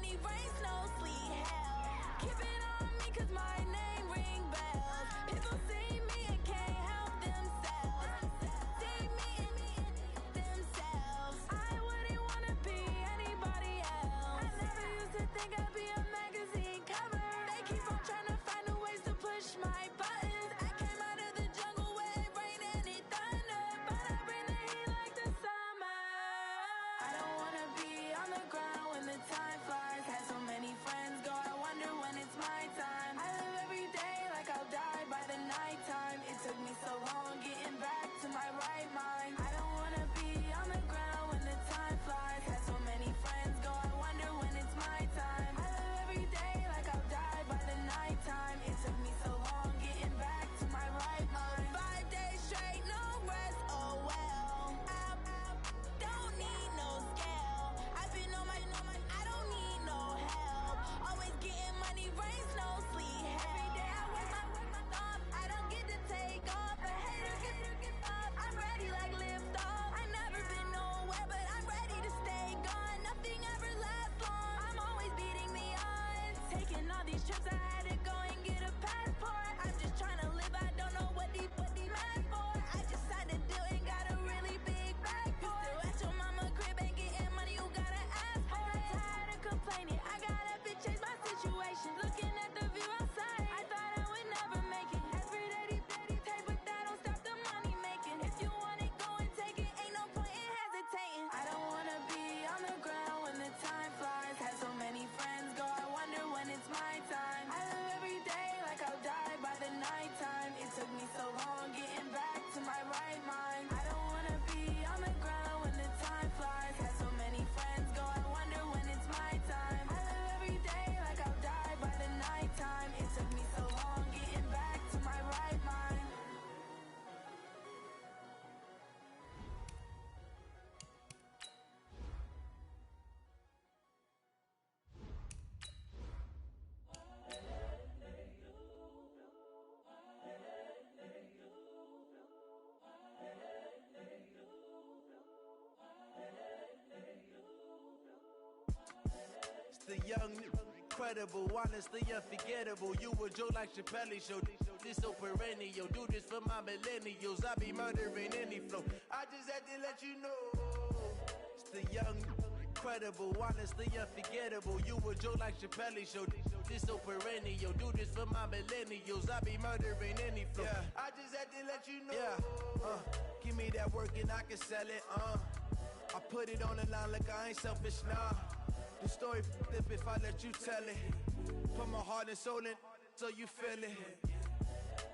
money, rain, snow, sleet, hell. Keep it on me 'cause my name ring bells. People see me and can't help themselves. See me and themselves. I wouldn't wanna be anybody else. I never used to think I'd be a magazine cover. They keep on trying to find a ways to push my buttons. I came out of the jungle where it rained and it thundered, but I bring the heat like the summer. I don't wanna be on the ground when the time flies. Had so many friends go, I wonder when it's my time. I live every day like I'll die by the nighttime. It took me so long getting back to my right mind. I don't wanna be on the ground when the time flies. Had so many friends go, I wonder when it's my time. I live every day like I'll die by the nighttime. It took me so long getting back to my right mind. 5 days straight, no rest, oh well. I don't need no scale. I've been on my, I don't need no help. Always getting money, rain, snow, sleet, hell. Every day I work my thumb, I don't get to take off. A hater get up, I'm ready like lift off. I never been nowhere, but I'm ready to stay gone. Nothing ever lasts long, I'm always beating the odds. Taking all these trips, I had to go and get a passport. I'm just trying to live, I don't know what the mad for. I just signed a deal and got a really big bag for it. Still at your mama crib, ain't getting money, you gotta ask for it. I'm tired of complaining, I gotta change my situation. Looking at the view outside, I thought I would never make it. Every day take, but that don't stop the money making. If you want it, go and take it, ain't no point in hesitating. I don't wanna be on the ground when the time flies. Had so many friends go, I wonder when it's my time. I live every day like I'll die by the nighttime. It took me so long getting back to my right mind. I don't wanna be on the ground when the time flies. Had so many friends go, I wonder when it's my time. I live every day like I'll die by the nighttime. It took me so long getting back to my right mind. It's the young, incredible, honestly unforgettable. You a joke like Chappelle Show. This so perennial. Do this for my millennials. I be murdering any flow. I just had to let you know. It's the young, incredible, honestly unforgettable. You a joke like Chappelle Show. This so perennial. Do this for my millennials. I be murdering any flow. I just had to let you know. Give me that work and I can sell it. I put it on the line like I ain't selfish, nah. The story flip if I let you tell it. Put my heart and soul in so you feel it.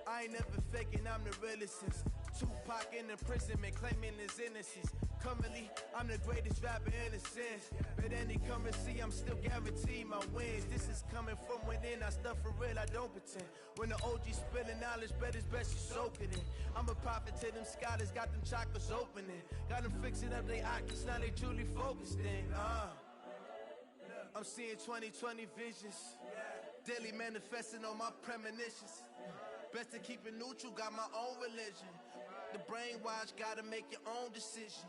I ain't never faking, I'm the realest since Tupac in imprisonment, claiming his innocence. Currently, I'm the greatest rapper in a sense. But any currency, I'm still guaranteed my wins. This is coming from within, I stuff for real, I don't pretend. When the OG spilling knowledge, bet it's best you soak it in. I'm a prophet to them scholars, got them chakras opening. Got them fixing up their octaves, now they truly focused in. I'm seeing 2020 visions, daily manifesting on my premonitions. Best to keep it neutral, got my own religion. The brainwash, gotta make your own decision.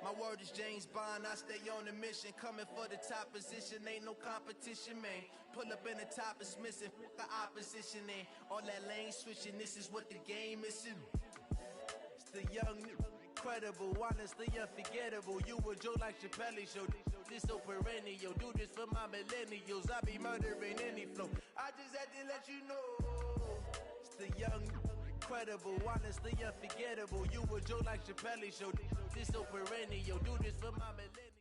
My word is James Bond, I stay on a mission. Coming for the top position, ain't no competition, man. Pull up in the top, it's missing, the opposition ain't. All that lane switching, this is what the game is. It's the young, incredible, honestly unforgettable. You a joke like Chappelle Show. This so perennial. Do this for my millennials. I be murdering any flow. I just had to let you know. It's the young, incredible, honestly unforgettable. You a joke like Chappelle Show. This so perennial. Do this for my millennials.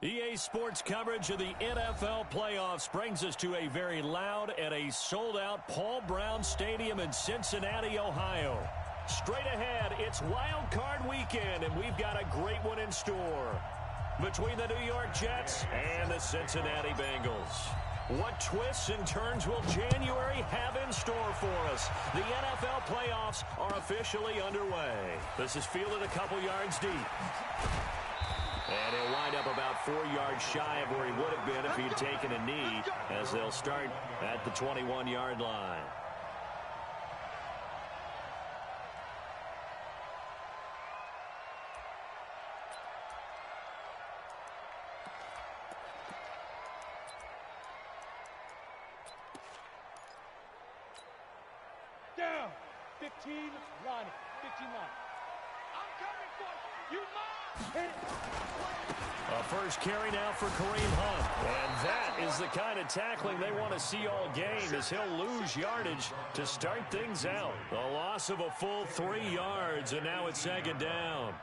EA Sports coverage of the NFL playoffs brings us to a very loud and a sold-out Paul Brown Stadium in Cincinnati, Ohio. Straight ahead, it's Wild Card Weekend, and we've got a great one in store between the New York Jets and the Cincinnati Bengals. What twists and turns will January have in store for us? The NFL playoffs are officially underway. This is fielded a couple yards deep. And he'll wind up about 4 yards shy of where he would have been if he'd taken a knee, as they'll start at the 21-yard line. down. 15 line. 15 line. I'm coming for you. You must hit it. A first carry now for Kareem Hunt. And that is the kind of tackling they want to see all game, as he'll lose yardage to start things out. A loss of a full 3 yards, and now it's second down.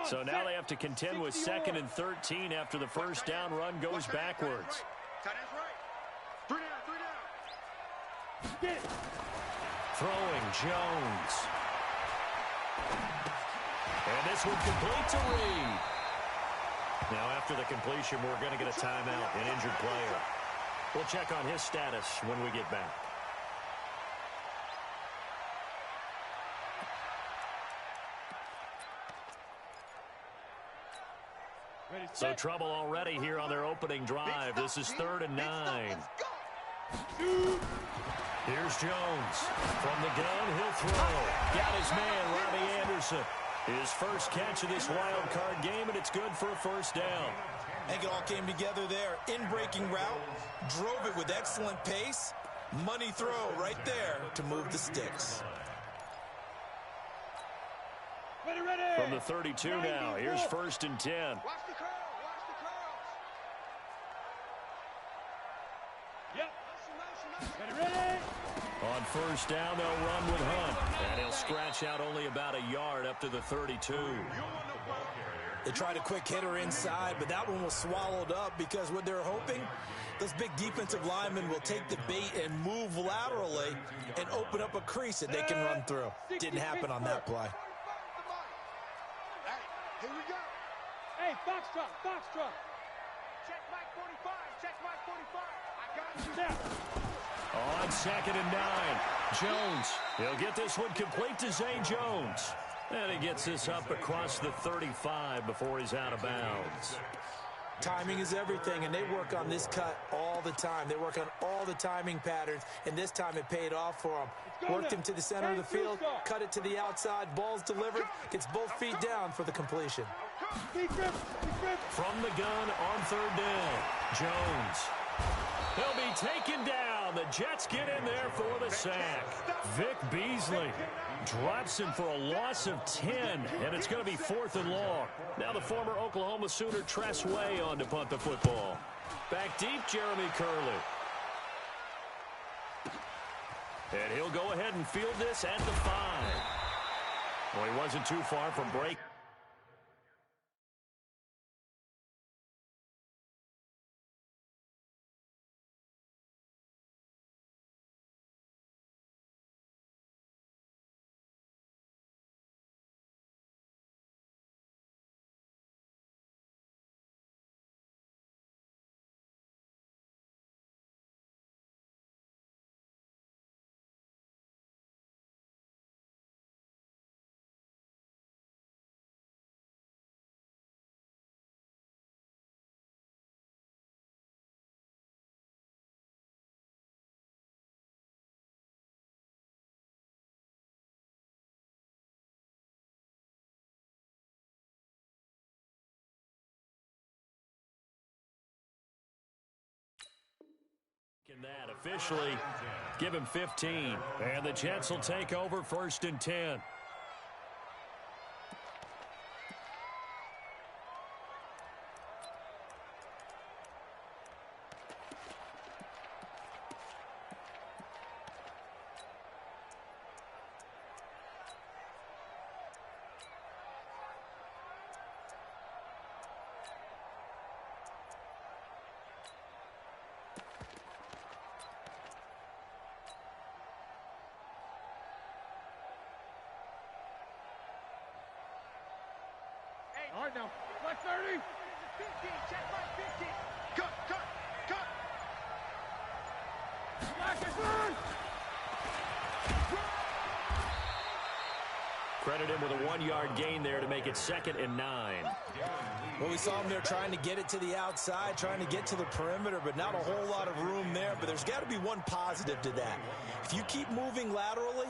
So now they have to contend with 2nd and 13 after the first down run goes backwards. Throwing Jones. And this one complete to Reed. Now after the completion, we're going to get a timeout, an injured player. We'll check on his status when we get back. So trouble already here on their opening drive. This is 3rd and 9. Here's Jones. From the gun, he'll throw. Got his man, Robbie Anderson. His first catch of this wild card game, and it's good for a first down. I think it all came together there. In-breaking route, drove it with excellent pace. Money throw right there to move the sticks. From the 32 now, here's 1st and 10. Watch the curl. Watch the curls. Yep. Ready. On first down, they'll run with Hunt. And he'll scratch out only about a yard up to the 32. They tried a quick hitter inside, but that one was swallowed up because what they're hoping, those big defensive linemen will take the bait and move laterally and open up a crease that they can run through. Didn't happen on that play. Here we go. Hey, Foxtrot, Foxtrot. Check Mike 45, check Mike 45. I got you now. On 2nd and 9, Jones. He'll get this one complete to Zay Jones. And he gets this up across the 35 before he's out of bounds. Timing is everything, and they work on this cut all the time. They work on all the timing patterns, and this time it paid off for them. Worked him to the center of the field, cut it to the outside, ball's delivered, gets both feet down for the completion. From the gun on 3rd down, Jones. He'll be taken down. The Jets get in there for the sack. Vic Beasley drops him for a loss of 10, and it's going to be 4th and long. Now the former Oklahoma Sooner Tress Way on to punt the football. Back deep, Jeremy Curley. And he'll go ahead and field this at the 5. Well, he wasn't too far from break. That officially give him 15, and the Jets will take over 1st and 10. All right, now. Black 30. 15. Check my 15. Cut, cut, cut. Black is run. Credit him with a 1-yard gain there to make it 2nd and 9. Well, we saw him there trying to get it to the outside, trying to get to the perimeter, but not a whole lot of room there. But there's got to be one positive to that. If you keep moving laterally,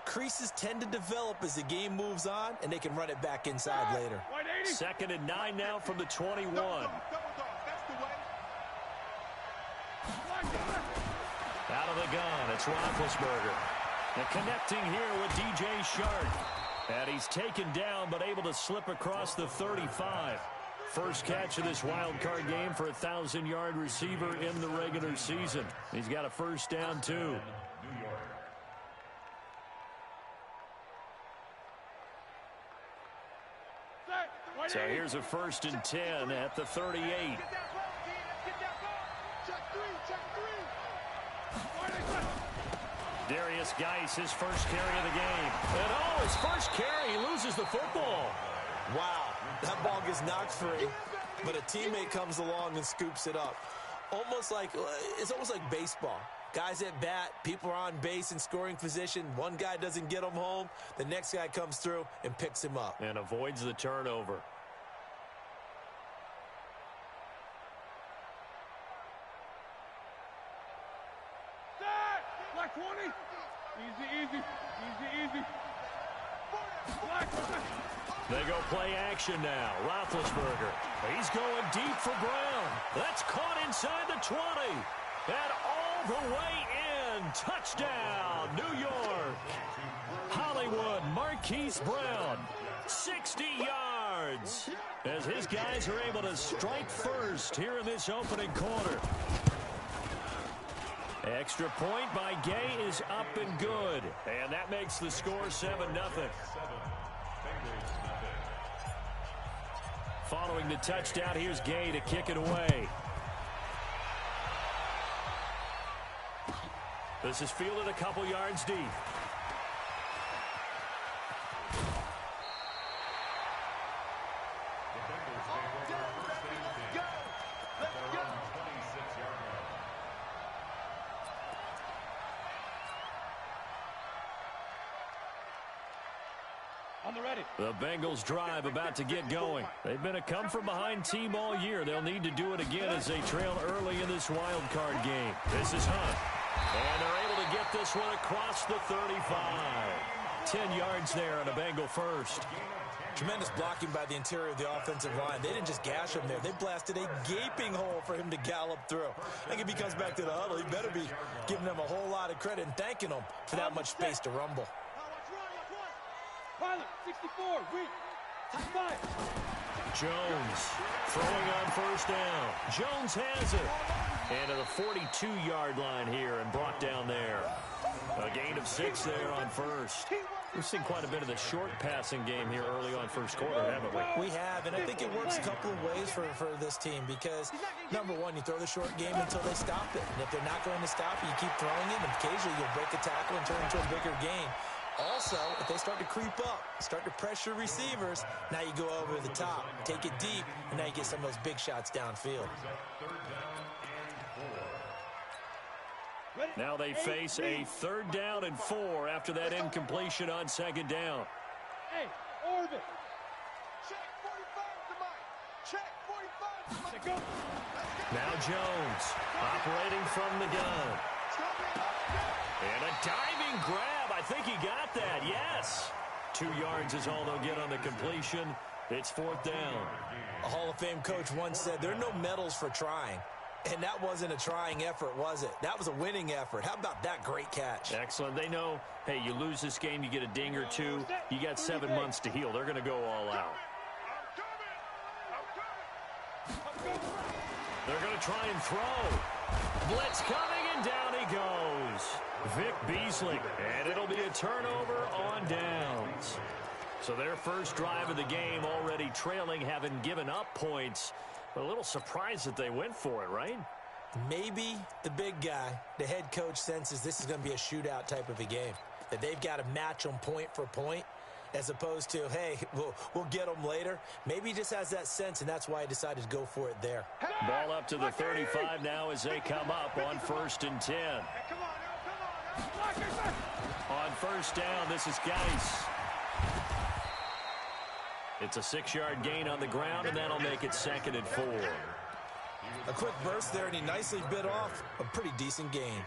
creases tend to develop as the game moves on, and they can run it back inside later. 2nd and 9 now from the 21. That's the way. of the gun. It's Roethlisberger. And connecting here with DJ Shark. And he's taken down but able to slip across the 35. First catch of this wild card game for a 1,000-yard receiver in the regular season. He's got a first down, too. So here's a 1st and 10 at the 38. Darius Geis, his first carry of the game. And oh, his first carry, he loses the football. Wow, that ball gets knocked free, but a teammate comes along and scoops it up. It's almost like baseball. Guys at bat, people are on base in scoring position. One guy doesn't get him home. The next guy comes through and picks him up. And avoids the turnover. Black 20. Easy. Black. They go play action now. Roethlisberger. He's going deep for Brown. That's caught inside the 20. And all the way in. Touchdown, New York. Hollywood Marquise Brown. 60 yards. As his guys are able to strike first here in this opening quarter. Extra point by Gay is up and good. And that makes the score 7-0. Following the touchdown, here's Gay to kick it away. This is fielded a couple yards deep. The Bengals drive about to get going. They've been a come-from-behind team all year. They'll need to do it again as they trail early in this wild card game. This is Hunt. And they're able to get this one across the 35. 10 yards there on a Bengal first. Tremendous blocking by the interior of the offensive line. They didn't just gash him there. They blasted a gaping hole for him to gallop through. I think if he comes back to the huddle, he better be giving them a whole lot of credit and thanking them for that much space to rumble. Pilot, 64, weak. 5. Jones throwing on first down. Jones has it. And to the 42-yard line here and brought down there. A gain of 6 there on first. We've seen quite a bit of the short passing game here early on first quarter, haven't we? We have, and I think it works a couple of ways for this team because, number one, you throw the short game until they stop it. And if they're not going to stop it, you keep throwing it, and occasionally you'll break a tackle and turn it into a bigger gain. Also, if they start to creep up, start to pressure receivers, now you go over the top, take it deep, and now you get some of those big shots downfield. Now they face a 3rd down and 4 after that incompletion on 2nd down. Hey, orbit. Check 45 to Mike. Check 45 to Mike. Now Jones operating from the gun. And a diving grab. I think he got that. Yes. 2 yards is all they'll get on the completion. It's 4th down. A Hall of Fame coach once said there are no medals for trying. And that wasn't a trying effort, was it? That was a winning effort. How about that great catch? Excellent. They know, hey, you lose this game, you get a ding or two. You got 7 months to heal. They're going to go all out. They're going to try and throw. Blitz coming, and down he goes. Vic Beasley, and it'll be a turnover on downs. So their first drive of the game already trailing, having given up points. But a little surprised that they went for it, right? Maybe the big guy, the head coach, senses this is going to be a shootout type of a game. That they've got to match them point for point as opposed to, hey, we'll get them later. Maybe he just has that sense, and that's why he decided to go for it there. Ball up to the 35 now as they come up on 1st and 10. On first down, this is Geis. It's a 6-yard gain on the ground, and that'll make it 2nd and 4. A quick burst there, and he nicely bit off a pretty decent gain.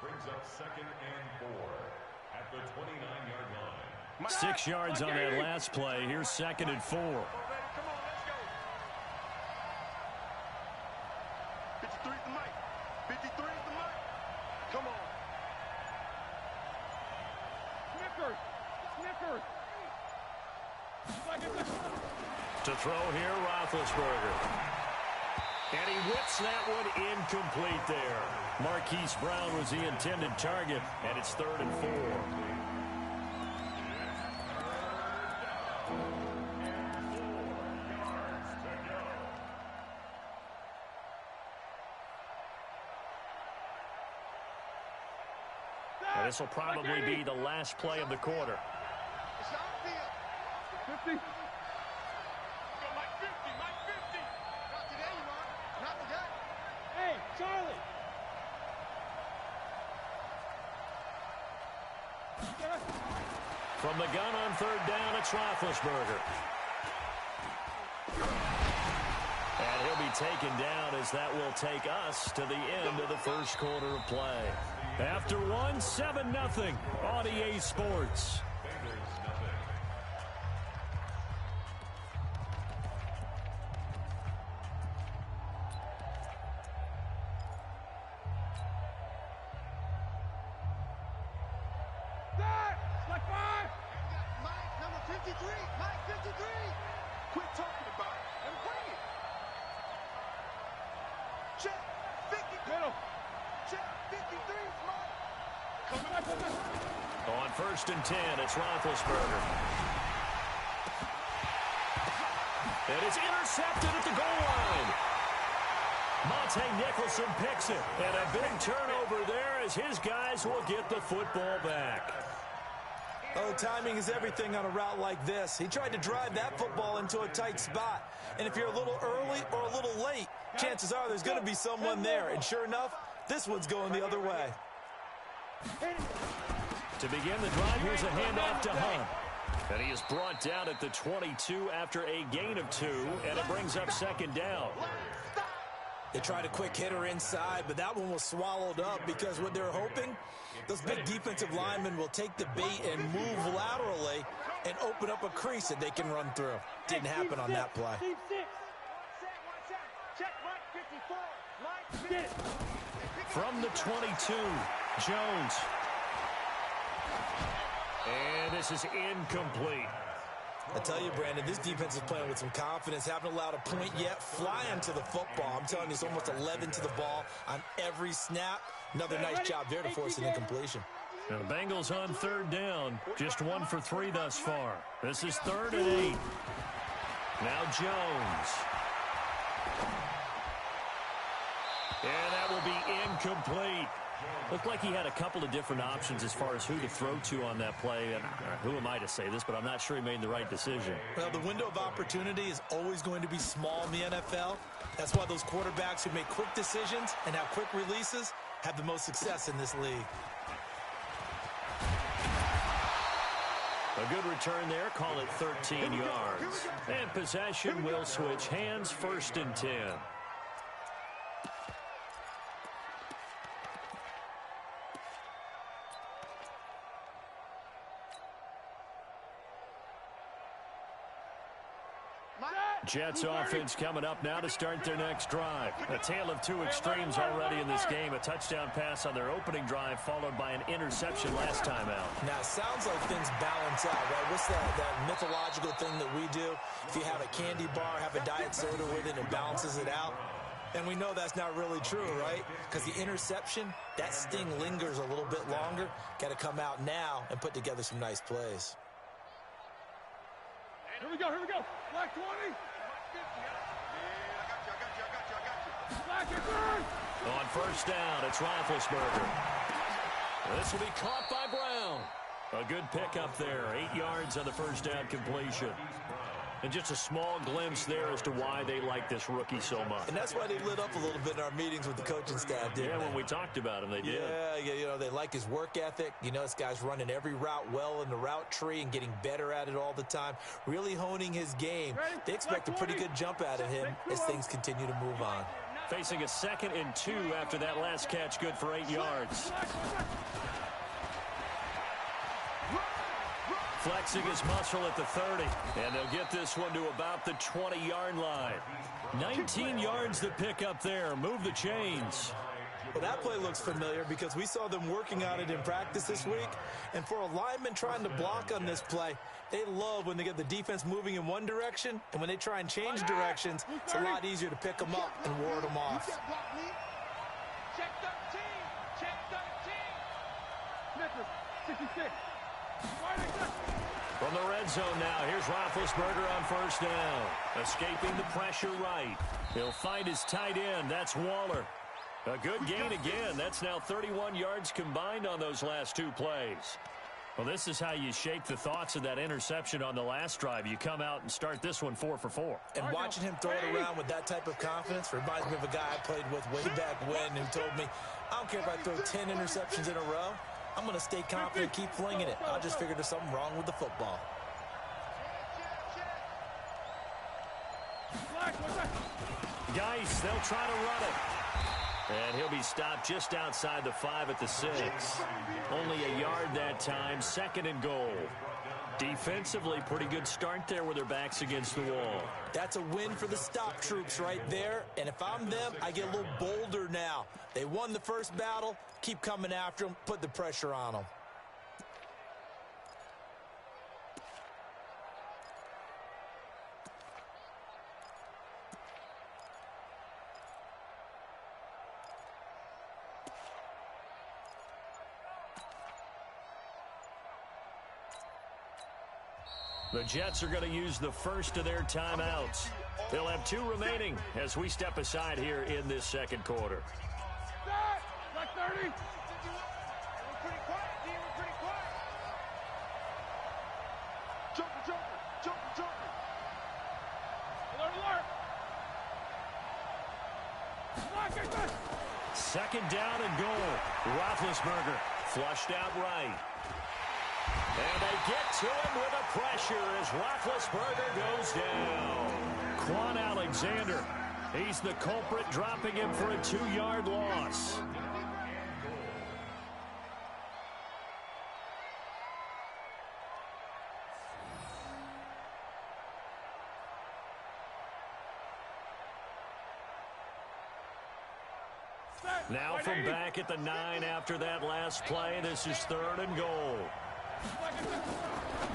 Brings up 2nd and 4 at the 29-yard line. 6 yards on that last play. Here's 2nd and 4. 53 to Mike. 53 to Mike. To throw here, Roethlisberger. And he whips that one incomplete there. Marquise Brown was the intended target, and it's 3rd and 4. And this will probably be the last play of the quarter. It's outfield. 50. Mike 50, Mike 50. Not today, you are. Not today. Hey, Charlie. From the gun on 3rd down, it's Roethlisberger. And he'll be taken down as that will take us to the end of the first quarter of play. After one, 7-0 on EA Sports. Like 5. Mike, number 53. Mike 53. Quit talking about it and bring it. Check 53. Middle. Check 53, Mike. On 1st and 10, it's Roethlisberger. And it's intercepted at the goal line. Monte Nicholson picks it. And a big turnover there as his guys will get the football back. Oh, timing is everything on a route like this. He tried to drive that football into a tight spot. And if you're a little early or a little late, chances are there's going to be someone there. And sure enough, this one's going the other way. To begin the drive, here's a handoff to Hunt. And he is brought down at the 22 after a gain of 2, and it brings up 2nd down. They tried a quick hitter inside, but that one was swallowed up because what they're hoping, those big defensive linemen will take the bait and move laterally and open up a crease that they can run through. Didn't happen on that play. Team 6. Check Mike 54. Mike Get it. From the 22, Jones. And this is incomplete. I tell you, Brandon, this defense is playing with some confidence. Haven't allowed a point yet. Flying to the football. I'm telling you, it's almost 11 to the ball on every snap. Another nice job there to force an incompletion. Now the Bengals on 3rd down. Just 1 for 3 thus far. This is 3rd and 8. Now Jones. And that will be incomplete. Looked like he had a couple of different options as far as who to throw to on that play. And who am I to say this, but I'm not sure he made the right decision. Well, the window of opportunity is always going to be small in the NFL. That's why those quarterbacks who make quick decisions and have quick releases have the most success in this league. A good return there. Call it 13 yards. And possession will switch hands. 1st and 10. Jets offense coming up now to start their next drive. A tale of 2 extremes already in this game. A touchdown pass on their opening drive followed by an interception last time out. Now, it sounds like things balance out, right? What's that mythological thing that we do? If you have a candy bar, have a diet soda with it, it balances it out. And we know that's not really true, right? Because the interception, that sting lingers a little bit longer. Got to come out now and put together some nice plays. Here we go. Black 20. On 1st down, it's Roethlisberger. This will be caught by Brown. A good pickup there. 8 yards on the 1st down completion. And just a small glimpse there as to why they like this rookie so much. And that's why they lit up a little bit in our meetings with the coaching staff, didn't they? When we talked about him, they did. Yeah, you know, they like his work ethic. You know, this guy's running every route well in the route tree and getting better at it all the time. Really honing his game. They expect a pretty good jump out of him as things continue to move on. Facing a 2nd and 2 after that last catch, good for 8 yards. Flexing his muscle at the 30. And they'll get this one to about the 20-yard line. 19 yards to pick up there. Move the chains. Well, that play looks familiar because we saw them working on it in practice this week. And for a lineman trying to block on this play, they love when they get the defense moving in one direction. And when they try and change directions, it's a lot easier to pick them up and ward them off. Check 13. Check 13. Snickers, 66. From the red zone now, here's Roethlisberger on first down. Escaping the pressure right. He'll find his tight end. That's Waller. A good gain again. That's now 31 yards combined on those last two plays. Well, this is how you shape the thoughts of that interception on the last drive. You come out and start this one 4 for 4. And watching him throw it around with that type of confidence reminds me of a guy I played with way back when who told me, I don't care if I throw 10 interceptions in a row. I'm going to stay confident, keep flinging it. I just figured there's something wrong with the football. Geis, they'll try to run it. And he'll be stopped just outside the 5 at the 6. Only a yard that time, 2nd and goal. Defensively, pretty good start there with their backs against the wall. That's a win for the stop troops right there. And if I'm them, I get a little bolder now. They won the first battle. Keep coming after them. Put the pressure on them. The Jets are going to use the first of their timeouts. They'll have 2 remaining as we step aside here in this second quarter. Like 30. We're pretty quiet, D. We're pretty quiet. Jumper. Alert. Second down and goal. Roethlisberger flushed out right. And they get to him with a pressure as Roethlisberger goes down. Quan Alexander, he's the culprit, dropping him for a 2-yard loss. Now from back at the 9 after that last play, this is 3rd and goal.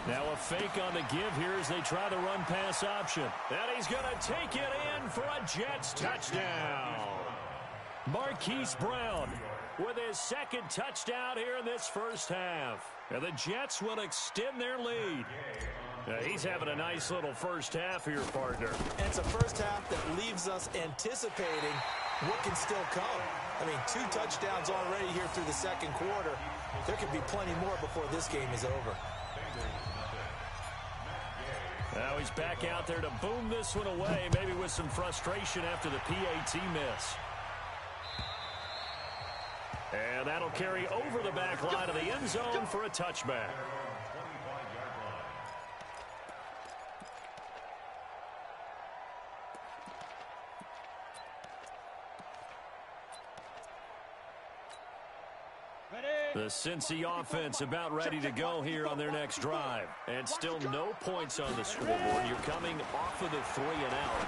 Now a fake on the give here as they try the run-pass option. And he's going to take it in for a Jets touchdown. Marquise Brown with his 2nd touchdown here in this first half. And the Jets will extend their lead. Now he's having a nice little first half here, partner. And it's a first half that leaves us anticipating what can still come. I mean, 2 touchdowns already here through the second quarter. There could be plenty more before this game is over. Now he's back out there to boom this one away, maybe with some frustration after the PAT miss. And that'll carry over the back line of the end zone for a touchback. The Cincy offense about ready to go here on their next drive. And still no points on the scoreboard. You're coming off of the 3 and out.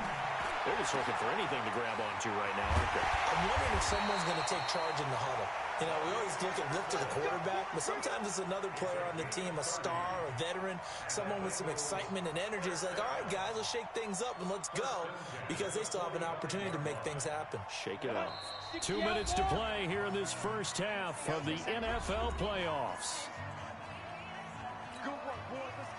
They're just looking for anything to grab onto right now, aren't they? I'm wondering if someone's going to take charge in the huddle. You know, we always look to the quarterback, but sometimes it's another player on the team, a star, a veteran, someone with some excitement and energy. It's like, all right, guys, let's shake things up and let's go, because they still have an opportunity to make things happen. Shake it up. 2 minutes to play here in this first half of the NFL playoffs.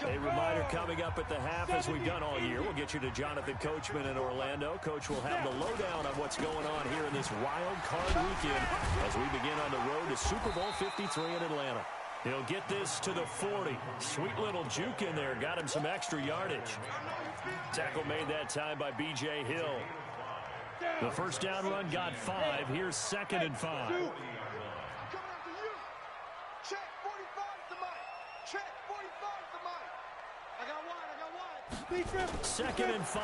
A reminder coming up at the half, as we've done all year. We'll get you to Jonathan Coachman in Orlando. Coach will have the lowdown on what's going on here in this wild card weekend as we begin on the road to Super Bowl 53 in Atlanta. He'll get this to the 40. Sweet little juke in there. Got him some extra yardage. Tackle made that time by B.J. Hill. The first down run got 5. Here's 2nd and 5. Check 45 to Mike. Check 45 to Mike. I got wide. 2nd and 5.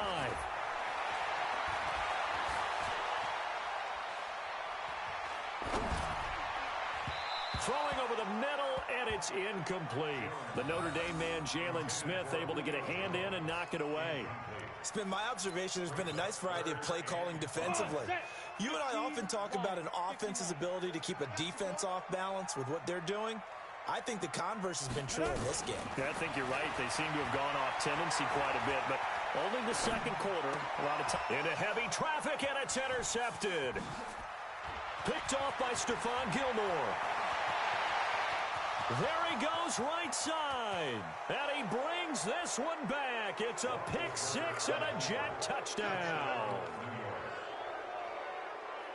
Throwing over the middle, and it's incomplete. The Notre Dame man, Jalen Smith, able to get a hand in and knock it away. It's been my observation there's been a nice variety of play calling defensively. You and I often talk about an offense's ability to keep a defense off balance with what they're doing. I think the converse has been true in this game. Yeah, I think you're right. They seem to have gone off tendency quite a bit, but only the second quarter. A lot of time into heavy traffic, and it's intercepted. Picked off by Stephon Gilmore. There he goes right side. And he brings this one back. It's a pick six and a Jet touchdown.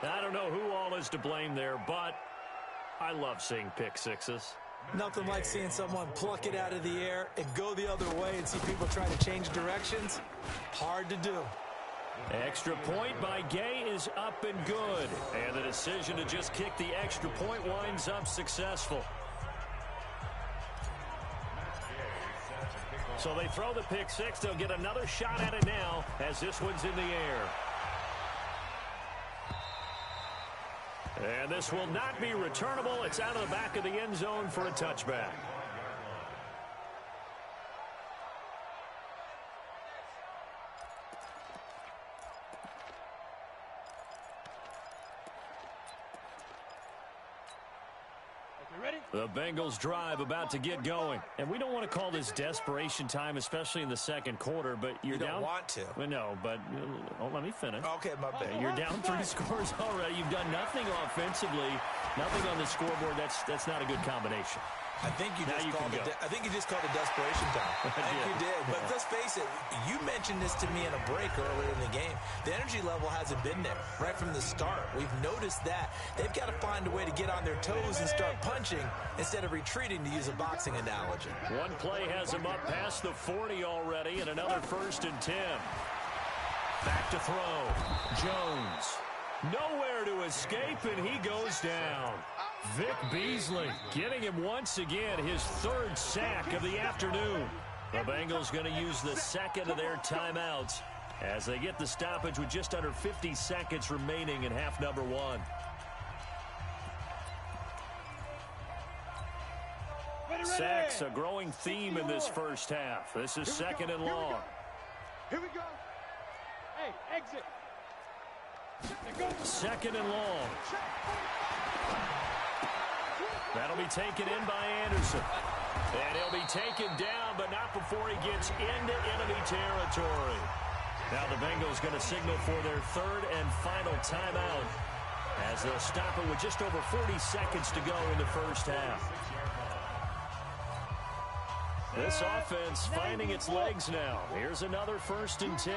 I don't know who all is to blame there, but I love seeing pick sixes. Nothing like seeing someone pluck it out of the air and go the other way and see people try to change directions. Hard to do. Extra point by Gay is up and good. And the decision to just kick the extra point winds up successful. So they throw the pick six. They'll get another shot at it now as this one's in the air. And this will not be returnable. It's out of the back of the end zone for a touchback. The Bengals drive about to get going. And we don't want to call this desperation time, especially in the second quarter, but you're down. You don't want to. Well, no, but let me finish. Okay, my bad. You're down 3 scores already. You've done nothing offensively, nothing on the scoreboard. That's not a good combination. I think you just called it. I think you just called it desperation time. I think you did. But let's face it. You mentioned this to me in a break earlier in the game. The energy level hasn't been there right from the start. We've noticed that they've got to find a way to get on their toes and start punching instead of retreating, to use a boxing analogy. One play has him up past the 40 already, and another 1st and 10. Back to throw. Jones. Nowhere to escape, and he goes down. Vic Beasley getting him once again, his 3rd sack of the afternoon. The Bengals going to use the second of their timeouts as they get the stoppage with just under 50 seconds remaining in half number 1. Sacks a growing theme in this first half. This is 2nd and long. Here we go. Hey, exit. 2nd and long. That'll be taken in by Anderson. And he'll be taken down, but not before he gets into enemy territory. Now the Bengals going to signal for their 3rd and final timeout as they'll stop it with just over 40 seconds to go in the first half. This offense finding its legs now. Here's another 1st and 10.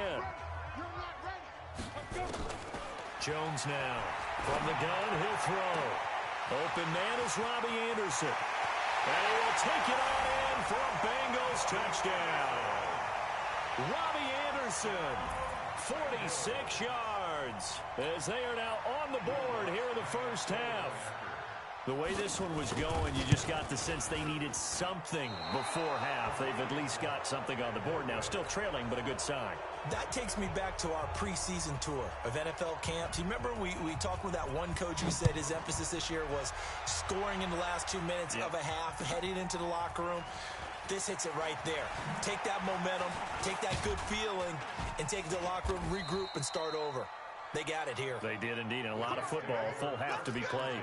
Jones now. From the gun, he'll throw. Open man is Robbie Anderson. And he will take it on in for a Bengals touchdown. Robbie Anderson, 46 yards, as they are now on the board here in the first half. The way this one was going, you just got the sense they needed something before half. They've at least got something on the board now. Still trailing, but a good sign. That takes me back to our preseason tour of NFL camps. You remember we talked with that one coach who said his emphasis this year was scoring in the last 2 minutes of a half, heading into the locker room. This hits it right there. Take that momentum, take that good feeling, and take it to the locker room, regroup, and start over. They got it here. They did indeed, and a lot of football, a full half to be played.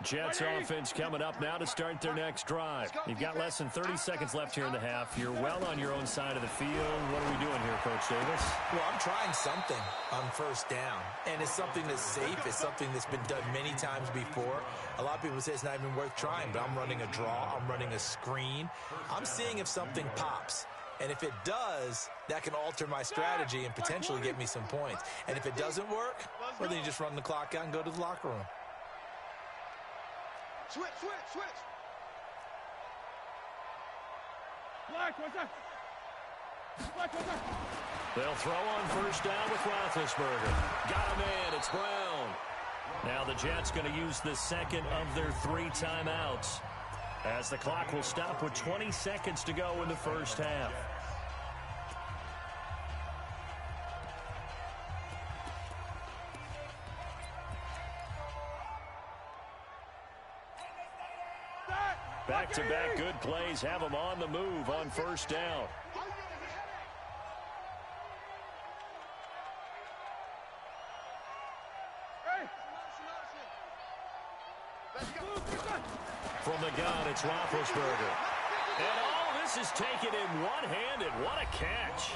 Jets offense coming up now to start their next drive. You've got less than 30 seconds left here in the half. You're well on your own side of the field. What are we doing here, Coach Davis? Well, I'm trying something on 1st down, and it's something that's safe. It's something that's been done many times before. A lot of people say it's not even worth trying, but I'm running a draw. I'm running a screen. I'm seeing if something pops. And if it does, that can alter my strategy and potentially get me some points. And if it doesn't work, well, then you just run the clock out and go to the locker room. Switch, switch, switch. Black, what's that? Black, what's that? They'll throw on 1st down with Roethlisberger. Got him in. It's Brown. Now the Jets going to use the second of their 3 timeouts as the clock will stop with 20 seconds to go in the first half. Back-to-back good plays have them on the move on first down. From the gun, it's Roethlisberger. And all this is taken in one-handed. What a catch.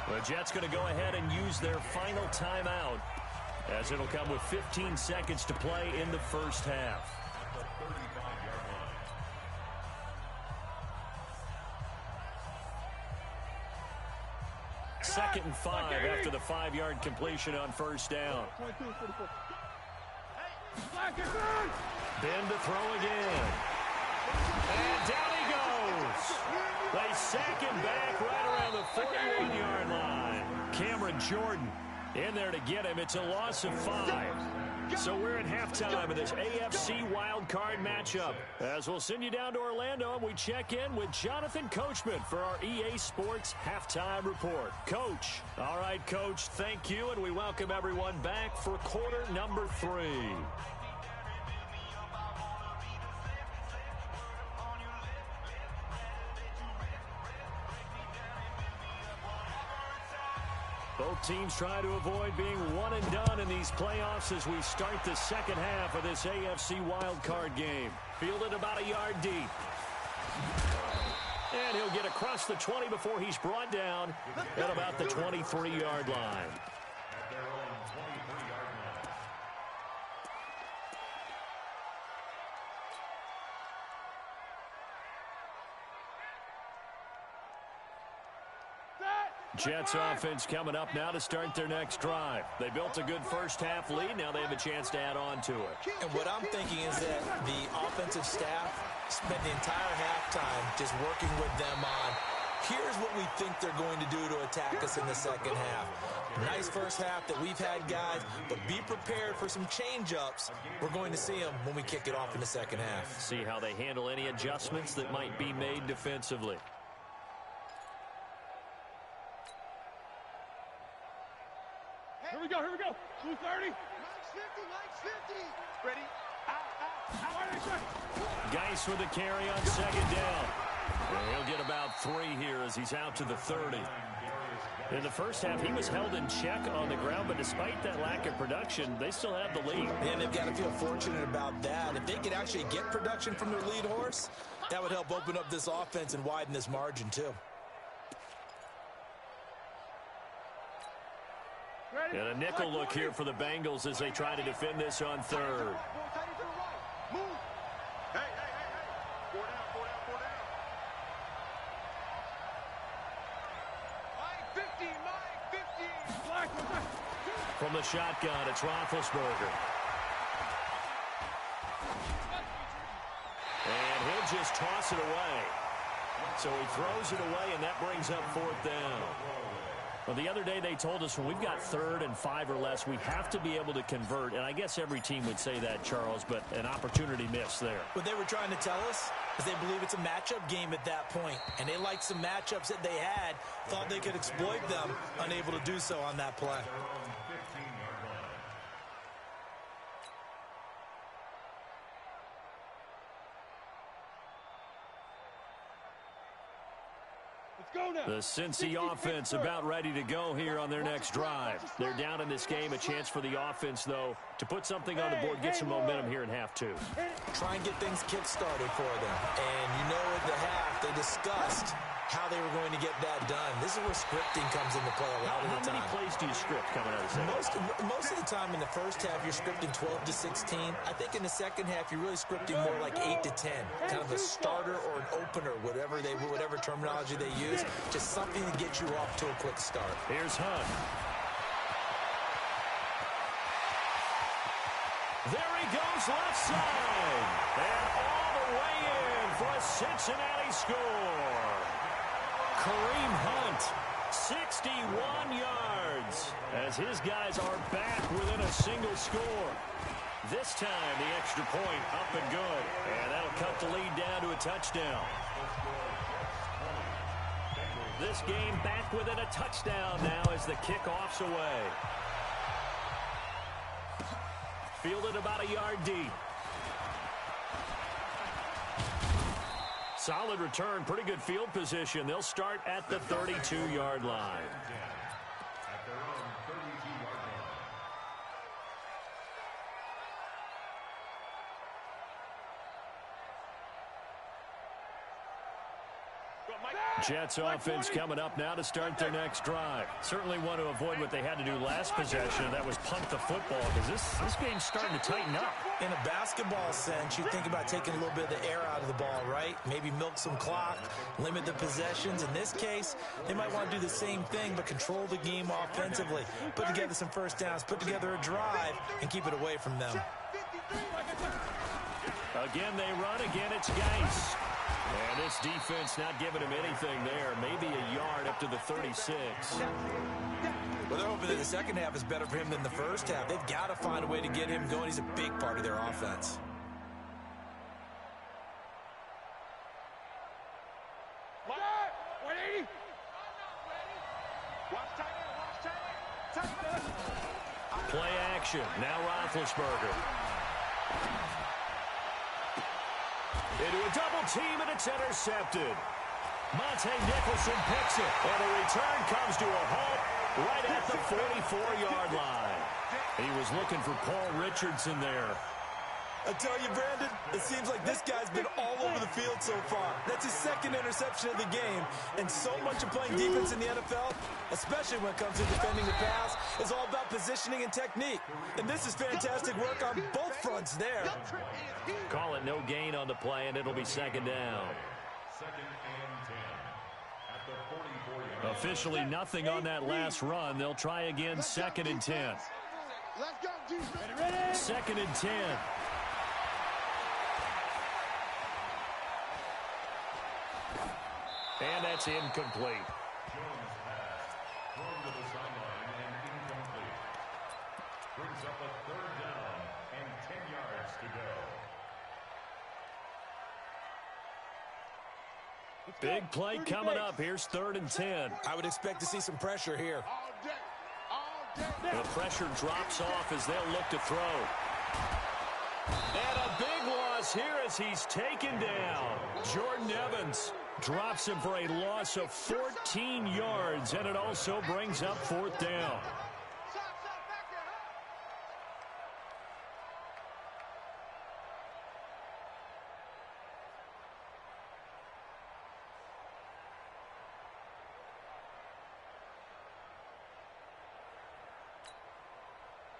The Jets going to go ahead and use their final timeout, as it'll come with 15 seconds to play in the first half. Second and 5 after the 5-yard completion on first down. Ben to throw again. And down he goes. They sack him back right around the 41-yard line. Cameron Jordan in there to get him. It's a loss of 5. So we're at halftime of this AFC wildcard matchup. As we'll send you down to Orlando, and we check in with Jonathan Coachman for our EA Sports Halftime Report. Coach. All right, Coach, thank you, and we welcome everyone back for quarter number 3. Both teams try to avoid being one and done in these playoffs as we start the second half of this AFC wildcard game. Fielded about a yard deep. And he'll get across the 20 before he's brought down at about the 23-yard line. Jets offense coming up now to start their next drive. They built a good first-half lead. Now they have a chance to add on to it. And what I'm thinking is that the offensive staff spent the entire halftime just working with them on, here's what we think they're going to do to attack us in the second half. Nice first half that we've had, guys, but be prepared for some change-ups. We're going to see them when we kick it off in the second half. See how they handle any adjustments that might be made defensively. Here we go, here we go. 230. Max 50. Ready? Geis with the carry on second down. And he'll get about 3 here as he's out to the 30. In the first half, he was held in check on the ground, but despite that lack of production, they still have the lead. And they've got to feel fortunate about that. If they could actually get production from their lead horse, that would help open up this offense and widen this margin, too. And a nickel look here for the Bengals as they try to defend this on third. Move. Hey. 4 down. Mike 50. From the shotgun, it's Roethlisberger. And he'll just toss it away. So he throws it away, and that brings up 4th down. Well, the other day they told us when we've got 3rd and 5 or less, we have to be able to convert. And I guess every team would say that, Charles, but an opportunity missed there. What they were trying to tell us is they believe it's a matchup game at that point. And they liked some matchups that they had, thought they could exploit them, unable to do so on that play. The Cincy offense about ready to go here on their next drive. They're down in this game. A chance for the offense, though, to put something on the board, get some momentum here in half 2. Try and get things kick-started for them. And you know at the half, they discussed how they were going to get that done. This is where scripting comes into play a lot of the time. How many plays do you script coming out of the second? Most of the time in the first half, you're scripting 12 to 16. I think in the second half, you're really scripting more like 8 to 10. Kind of a starter or an opener, whatever terminology they use. Just something to get you off to a quick start. Here's Hunt. There he goes left side. And all the way in for a Cincinnati score. Kareem Hunt, 61 yards, as his guys are back within a single score. This time, the extra point up and good, and that'll cut the lead down to a touchdown. This game back within a touchdown now as the kickoff's away. Fielded about a yard deep. Solid return, pretty good field position. They'll start at the 32-yard line. At their own 32-yard line. Jets offense coming up now to start their next drive. Certainly want to avoid what they had to do last possession, and that was punt the football, because this game's starting to tighten up. In a basketball sense, you think about taking a little bit of the air out of the ball, right? Maybe milk some clock, limit the possessions. In this case, they might want to do the same thing, but control the game offensively. Put together some first downs, put together a drive, and keep it away from them. Again, they run. Again, it's Geis. And this defense not giving him anything there. Maybe a yard up to the 36. Well, they're hoping that the second half is better for him than the first half. They've got to find a way to get him going. He's a big part of their offense. Play action. Now Roethlisberger. Into a double team, and it's intercepted. Monte Nicholson picks it, and the return comes to a halt right at the 44-yard line. He was looking for Paul Richardson there. I tell you, Brandon, it seems like this guy's been all over the field so far. That's his second interception of the game, and so much of playing defense in the NFL, especially when it comes to defending the pass, is all about positioning and technique. And this is fantastic work on both fronts there. Call it no gain on the play, and it'll be second down. Second and 10. At the 44-yard line. Officially nothing on that last run. They'll try again, second and 10. Let's go, defense. Second and 10. And that's incomplete. Jones pass. Thrown to the sideline and incomplete. Brings up a third down and 10 yards to go. Big play coming up. Here's third and 10. I would expect to see some pressure here. The pressure drops off as they'll look to throw. And a big loss here as he's taken down. Jordan Evans drops him for a loss of 14 yards, and it also brings up fourth down.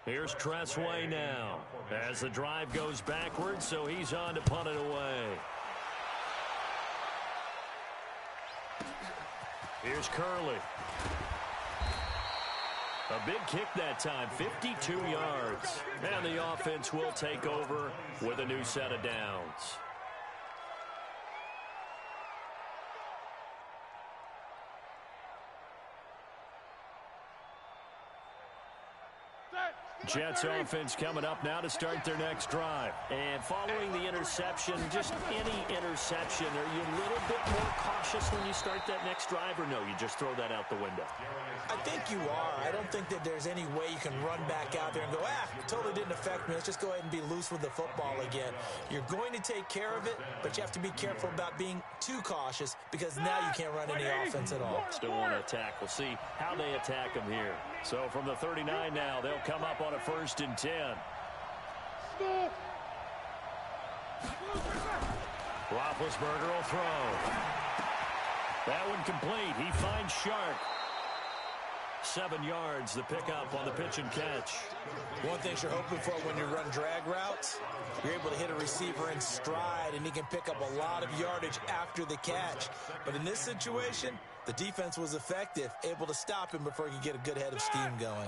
Here's Tressway now as the drive goes backwards, so he's on to punt it away. Here's Curley. A big kick that time, 52 yards. And the offense will take over with a new set of downs. Jets offense coming up now to start their next drive. And following the interception, just any interception, are you a little bit more cautious when you start that next drive, or no, you just throw that out the window? I think you are. I don't think that there's any way you can run back out there and go, it totally didn't affect me. Let's just go ahead and be loose with the football again. You're going to take care of it, but you have to be careful about being too cautious because now you can't run any offense at all. Still want to attack. We'll see how they attack them here. So from the 39 now, they'll come up on a first and 10. Roethlisberger will throw. That one complete. He finds Shark. 7 yards, the pickup on the pitch and catch. One thing you're hoping for when you run drag routes, you're able to hit a receiver in stride, and he can pick up a lot of yardage after the catch. But in this situation, the defense was effective, able to stop him before he could get a good head of steam going.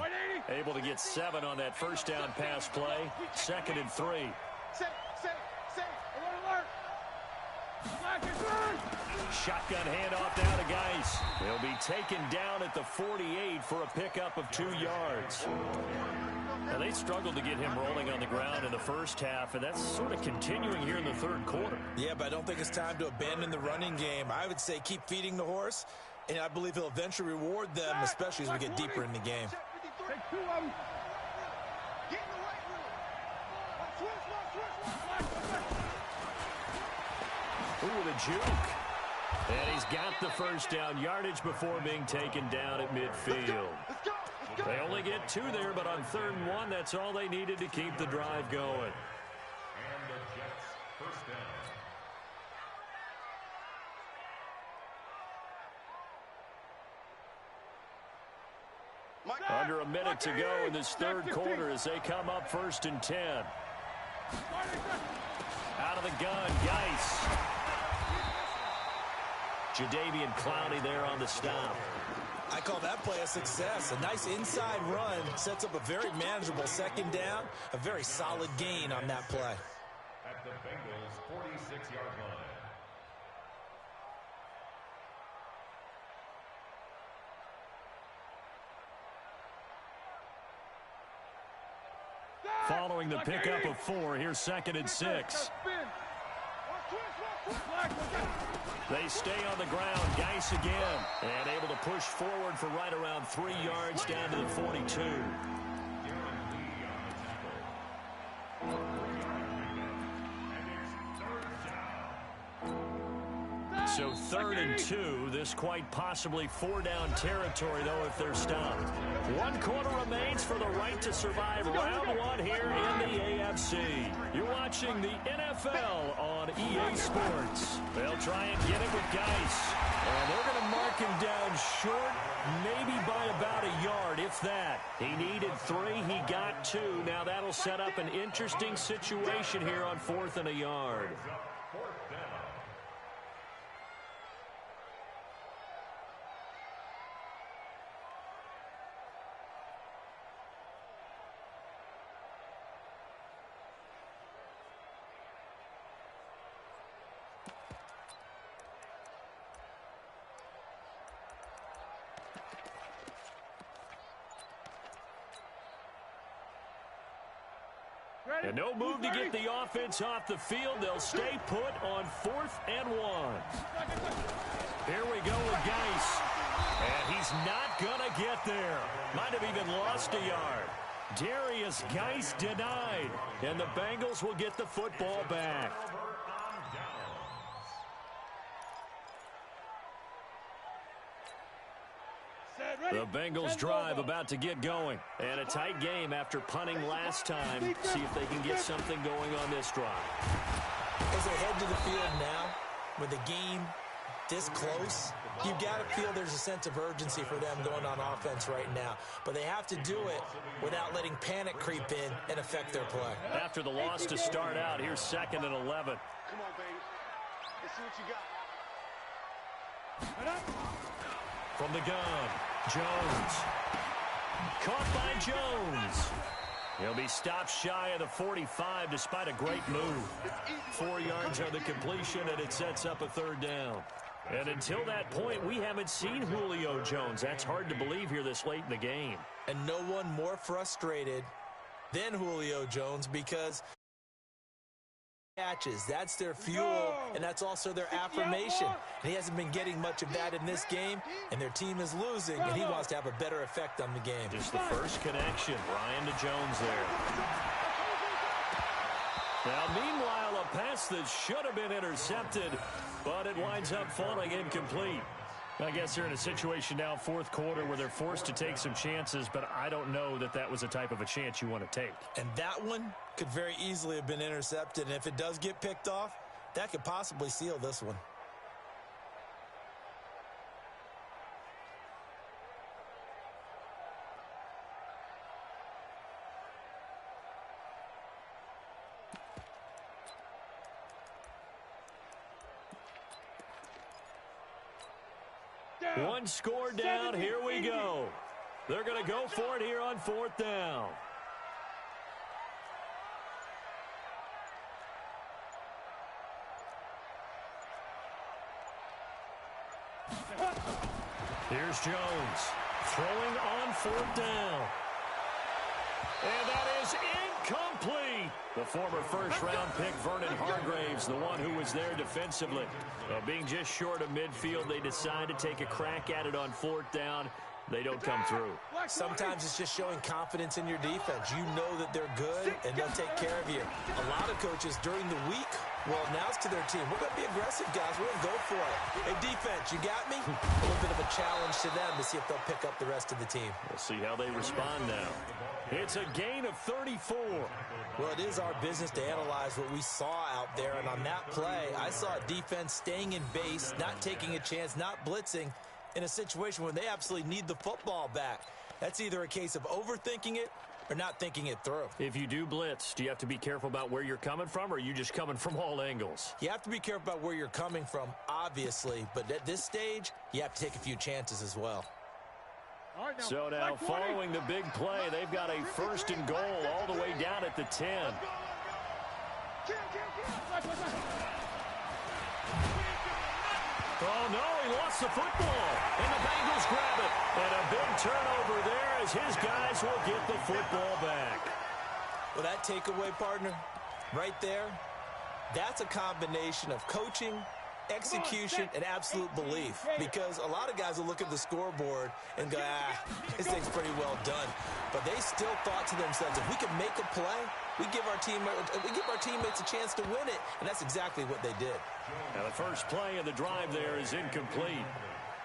Able to get 7 on that first down pass play. Second and 3. Shotgun handoff down to Geis. He'll be taken down at the 48 for a pickup of 2 yards. Now, they struggled to get him rolling on the ground in the first half, and that's sort of continuing here in the third quarter. Yeah, but I don't think it's time to abandon the running game. I would say keep feeding the horse, and I believe he'll eventually reward them, especially as we get deeper in the game. Ooh, with a juke. And he's got the first down yardage before being taken down at midfield. They only get 2 there, but on 3rd and 1, that's all they needed to keep the drive going. And the Jets first down. Under a minute to go in this 3rd quarter as they come up 1st and 10. Out of the gun, Geis. Jadeveon Clowney there on the stop. I call that play a success. A nice inside run sets up a very manageable 2nd down. A very solid gain on that play. At the Bengals' 46-yard line. Following the pickup of 4, here's 2nd and 6. They stay on the ground. Geis again. And able to push forward for right around 3 yards down to the 42. So 3rd and 2. This quite possibly 4-down territory, though, if they're stopped. 1 quarter remains for the right to survive round 1 here in the AFC. You're watching the NFL on EA Sports. They'll try and get it with Geis. And they're going to mark him down short, maybe by about a yard, if that. He needed 3. He got 2. Now that'll set up an interesting situation here on 4th and a yard. And no move to get the offense off the field. They'll stay put on 4th and 1. Here we go with Geis. And he's not going to get there. Might have even lost a yard. Darius Geis denied. And the Bengals will get the football back. The Bengals drive about to get going. And a tight game after punting last time. See if they can get something going on this drive. As they head to the field now, with the game this close, you've got to feel there's a sense of urgency for them going on offense right now. But they have to do it without letting panic creep in and affect their play. After the loss to start out, here's 2nd and 11. Come on, baby. Let's see what you got. From the gun, Jones. Caught by Jones. He'll be stopped shy of the 45 despite a great move. 4 yards on the completion, and it sets up a 3rd down. And until that point, we haven't seen Julio Jones. That's hard to believe here this late in the game. And no one more frustrated than Julio Jones because catches. That's their fuel, and that's also their affirmation. And he hasn't been getting much of that in this game, and their team is losing, and he wants to have a better effect on the game. Just the first connection, Ryan to Jones there. Now, meanwhile, a pass that should have been intercepted, but it winds up falling incomplete. I guess they're in a situation now, 4th quarter, where they're forced to take some chances, but I don't know that that was the type of a chance you want to take. And that one could very easily have been intercepted, and if it does get picked off, that could possibly seal this one. One score down, here we go. They're going to go for it here on 4th down. Here's Jones throwing on 4th down. And that is incomplete. The former first-round pick, Vernon Hargraves, the one who was there defensively. Being just short of midfield, they decide to take a crack at it on 4th down. they don't come through. Sometimes it's just showing confidence in your defense. You know that they're good, and they'll take care of you. A lot of coaches during the week will announce to their team, we're going to be aggressive, guys. We're going to go for it. Hey, defense, you got me? A little bit of a challenge to them to see if they'll pick up the rest of the team. We'll see how they respond now. It's a gain of 34. Well, it is our business to analyze what we saw out there, and on that play, I saw a defense staying in base, not taking a chance, not blitzing, in a situation where they absolutely need the football back. That's either a case of overthinking it or not thinking it through. If you do blitz, do you have to be careful about where you're coming from, or are you just coming from all angles? You have to be careful about where you're coming from, obviously, but at this stage, you have to take a few chances as well. So now, following the big play, they've got a 1st and goal all the way down at the 10. Oh, no, he lost the football, and the Bengals grab it. And a big turnover there as his guys will get the football back. Well, that takeaway, partner, right there, that's a combination of coaching, execution, and absolute belief. Because a lot of guys will look at the scoreboard and go, this thing's pretty well done. But they still thought to themselves, if we can make a play, we give our teammates a chance to win it. And that's exactly what they did. Now, the first play of the drive there is incomplete.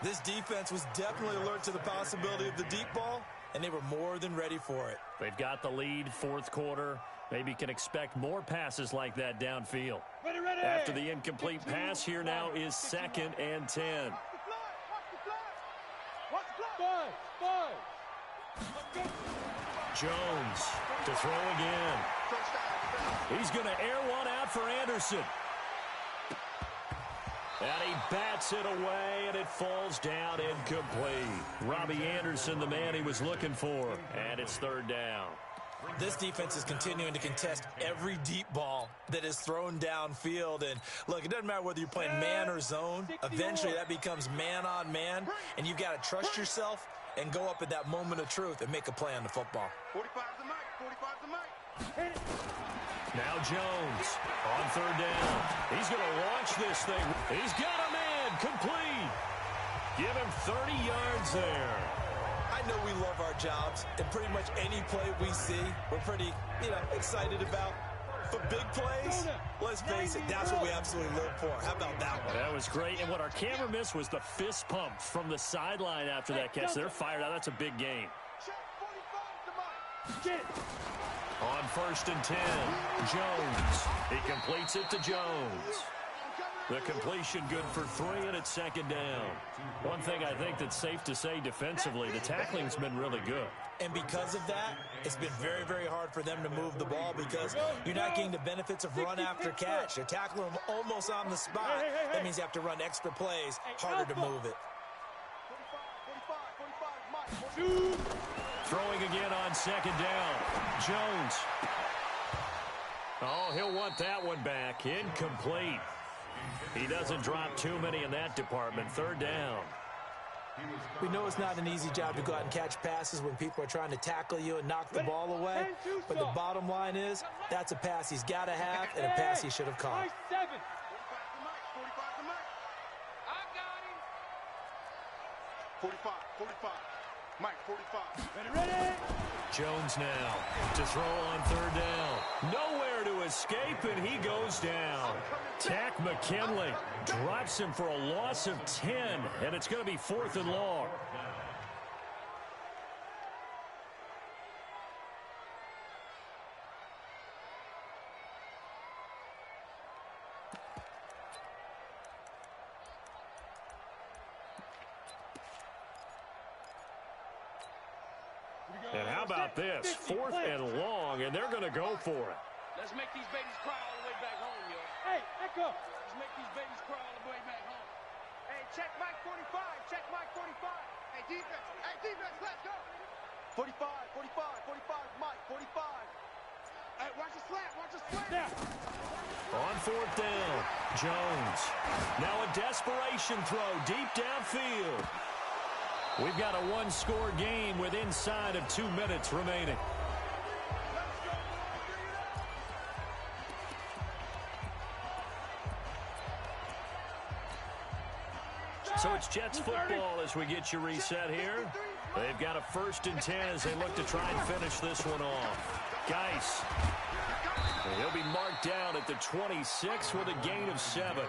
This defense was definitely alert to the possibility of the deep ball, and they were more than ready for it. They've got the lead, 4th quarter. Maybe can expect more passes like that downfield. Ready. After the incomplete pass, here now is 2nd and 10. Jones to throw again. He's going to air one out for Anderson. And he bats it away, and it falls down incomplete. Robbie Anderson, the man he was looking for, and it's 3rd down. This defense is continuing to contest every deep ball that is thrown downfield. And, look, it doesn't matter whether you're playing man or zone. Eventually, that becomes man-on-man, and you've got to trust yourself and go up at that moment of truth and make a play on the football. 45 the mic. 45 the mic. Now Jones on 3rd down. He's going to launch this thing. He's got a man complete. Give him 30 yards there. I know we love our jobs, and pretty much any play we see, we're pretty, excited about. But big plays, let's face it, that's what we absolutely live for. How about that one? That was great, and what our camera missed was the fist pump from the sideline after that catch. They're fired out. That's a big gain. On 1st and 10, Jones. He completes it to Jones. The completion good for 3, and it's 2nd down. One thing I think that's safe to say defensively, the tackling's been really good. And because of that, it's been very, very hard for them to move the ball because you're not getting the benefits of run after catch. You're tackling them almost on the spot. That means you have to run extra plays, harder to move it. Throwing again on 2nd down. Jones. Oh, he'll want that one back. Incomplete. He doesn't drop too many in that department. 3rd down. We know it's not an easy job to go out and catch passes when people are trying to tackle you and knock the ball away. But the bottom line is, that's a pass he's got to have and a pass he should have caught. 45. Mike, 45. Ready. Jones now to throw on 3rd down. Nowhere to escape, and he goes down. Tack McKinley drops him for a loss of 10, and it's going to be 4th and long. And how about this? 4th and long, and they're going to go for it. Let's make these babies cry all the way back home, yo. Hey, Echo. Let's make these babies cry all the way back home. Hey, check Mike 45. Check Mike 45. Hey, defense, let's go. 45, Mike, 45. Hey, watch the slant. Now. On 4th down, Jones. Now a desperation throw deep downfield. We've got a 1-score game with inside of 2 minutes remaining. So it's It's Jets football as we get you reset here. They've got a 1st and 10 as they look to try and finish this one off. Geis. He'll be marked down at the 26 with a gain of 7.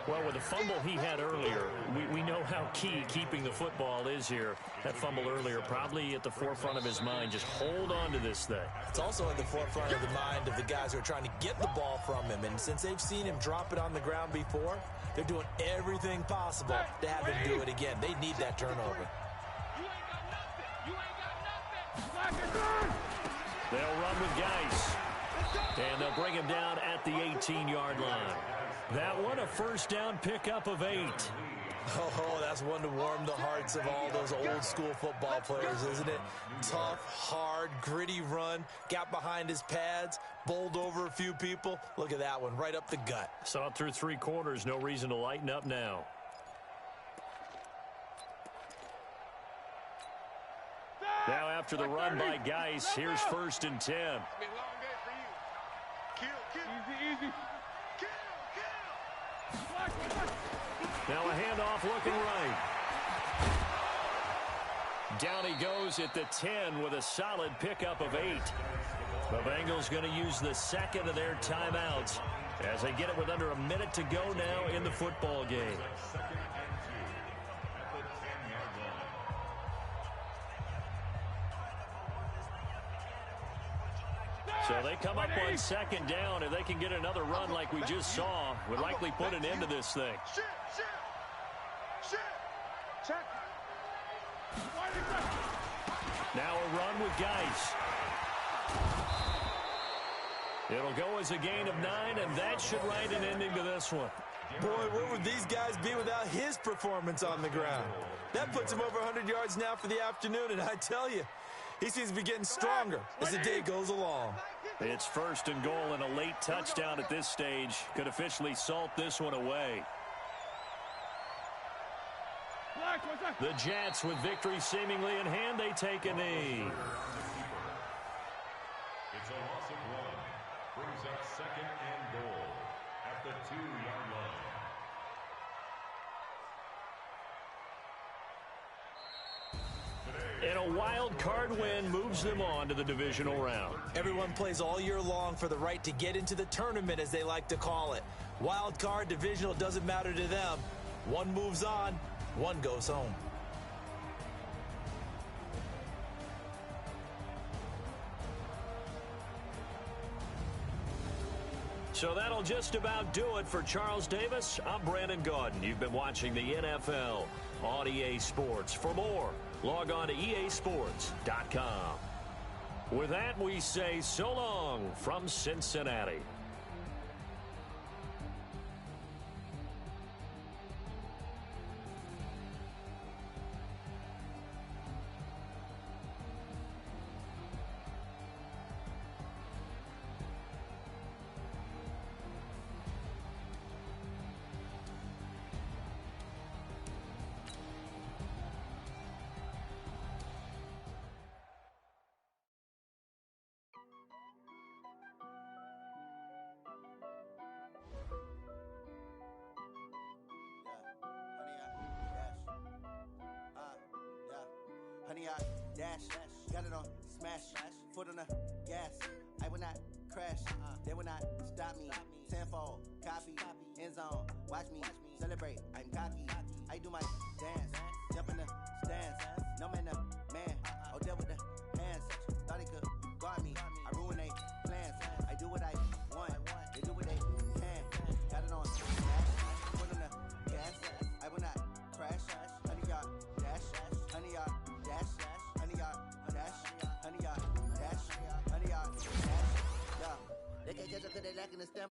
Well, with the fumble he had earlier, we know how key keeping the football is here. That fumble earlier probably at the forefront of his mind. Just hold on to this thing. It's also at the forefront of the mind of the guys who are trying to get the ball from him. And since they've seen him drop it on the ground before, they're doing everything possible to have him do it again. They need that turnover. They'll run with Geis. And they'll bring him down at the 18-yard line. That one, a 1st down pickup of 8. Oh, that's one to warm the hearts of all those old-school football players, isn't it? Tough, hard, gritty run, got behind his pads, bowled over a few people. Look at that one, right up the gut. Saw it through 3 quarters, no reason to lighten up now. Now after the run by Geis, here's 1st and 10. It's been a long day for you. Kill. Easy. Now a handoff looking right. Down he goes at the 10 with a solid pickup of 8. The Bengals going to use the 2nd of their timeouts as they get it with under a minute to go now in the football game. So they come up on 2nd down. If they can get another run like we just saw, would likely put an end to this thing. Check. Now a run with Geis. It'll go as a gain of 9, and that should write an ending to this one. Boy, where would these guys be without his performance on the ground? That puts him over 100 yards now for the afternoon, and I tell you, he seems to be getting stronger as the day goes along. It's 1st and goal, and a late touchdown at this stage could officially salt this one away. The Jets, with victory seemingly in hand, they take a knee. It's a loss of 1. Brings up 2nd and goal at the 2-yard line. And a wild card win moves them on to the divisional round. Everyone plays all year long for the right to get into the tournament, as they like to call it. Wild card, divisional, doesn't matter to them. One moves on, one goes home. So that'll just about do it for Charles Davis. I'm Brandon Gaudin. You've been watching the NFL on EA Sports. For more, log on to easports.com. With that, we say so long from Cincinnati. Honey, I dash, got it on smash, foot on the gas. I will not crash, they will not stop me. Tenfold, copy, end zone, watch me celebrate. I'm cocky, I do my dance, jump in the stands. No man, man, oh deal with the hands. Thought he could guard me, I ruin they plans. I do what I want, they do what they can. Got it on smash, foot on the gas. I will not crash, honey, y'all dash, honey, y'all. They can't catch up 'cause they lacking the stamina.